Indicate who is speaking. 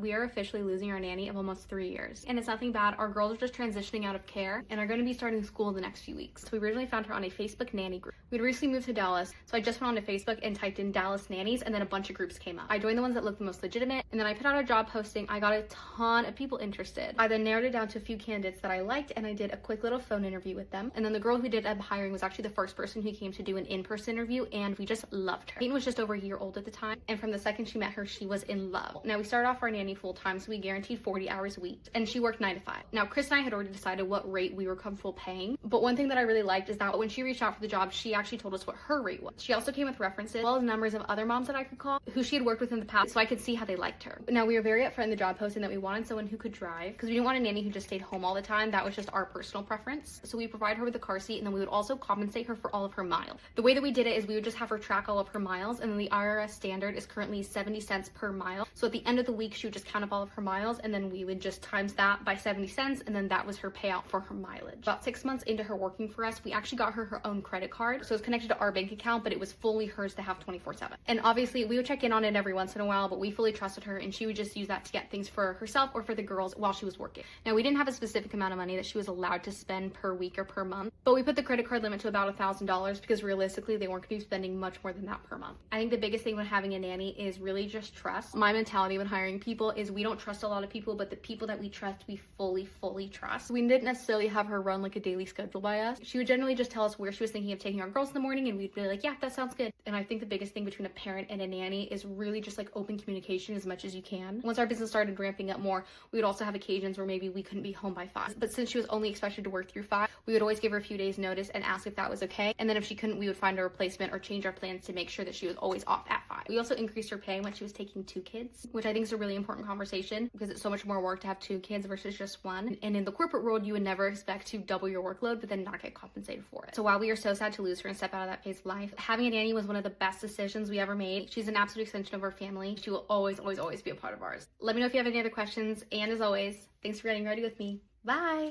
Speaker 1: we are officially losing our nanny of almost 3 years. And it's nothing bad. Our girls are just transitioning out of care and are going to be starting school in the next few weeks. So we originally found her on a Facebook nanny group. We'd recently moved to Dallas, so I just went onto Facebook and typed in Dallas nannies, and then a bunch of groups came up. I joined the ones that looked the most legitimate, and then I put out a job posting. I got a ton of people interested. I then narrowed it down to a few candidates that I liked, and I did a quick little phone interview with them. And then the girl who did hiring was actually the first person who came to do an in-person interview, and we just loved her. Peyton was just over a year old at the time, and from the second she met her, she was in love. Now, we started off our nanny full-time, so we guaranteed 40 hours a week, and she worked 9 to 5. Now, Chris and I had already decided what rate we were comfortable paying, but one thing that I really liked is that when she reached out for the job, she actually told us what her rate was. She also came with references, as well as numbers of other moms that I could call who she had worked with in the past, so I could see how they liked her. Now, we were very upfront in the job posting that we wanted someone who could drive, because we didn't want a nanny who just stayed home all the time. That was just our personal preference. So we provide her with a car seat, and then we would also compensate her for all of her miles. The way that we did it is we would just have her track all of her miles, and then the IRS standard is currently 70 cents per mile. So at the end of the week, she would just count up all of her miles, and then we would just times that by 70 cents, and then that was her payout for her mileage. About 6 months into her working for us, we actually got her own credit card. So it's connected to our bank account, but it was fully hers to have 24/7. And obviously we would check in on it every once in a while, but we fully trusted her, and she would just use that to get things for herself or for the girls while she was working. Now, we didn't have a specific amount of money that she was allowed to spend per week or per month, but we put the credit card limit to about $1,000 because realistically they weren't going to be spending much more than that per month. I think the biggest thing when having a nanny is really just trust. My mentality when hiring people is we don't trust a lot of people, but the people that we trust, we fully trust. We didn't necessarily have her run like a daily schedule by us. She would generally just tell us where she was thinking of taking our girls in the morning, and we'd be like, yeah, that sounds good. And I think the biggest thing between a parent and a nanny is really just like open communication as much as you can. Once our business started ramping up more, we would also have occasions where maybe we couldn't be home by 5. But since she was only expected to work through 5, we would always give her a few days notice and ask if that was okay. And then if she couldn't, we would find a replacement or change our plans to make sure that she was always off at 5. We also increased her pay when she was taking 2 kids, which I think is a really important conversation because it's so much more work to have 2 kids versus just 1. And in the corporate world, you would never expect to double your workload but then not get compensated for it. So while we are so sad to lose her and step out of that phase of life, having a nanny was one of the best decisions we ever made. She's an absolute extension of our family. She will always be a part of ours. Let me know if you have any other questions, and as always, thanks for getting ready with me. Bye!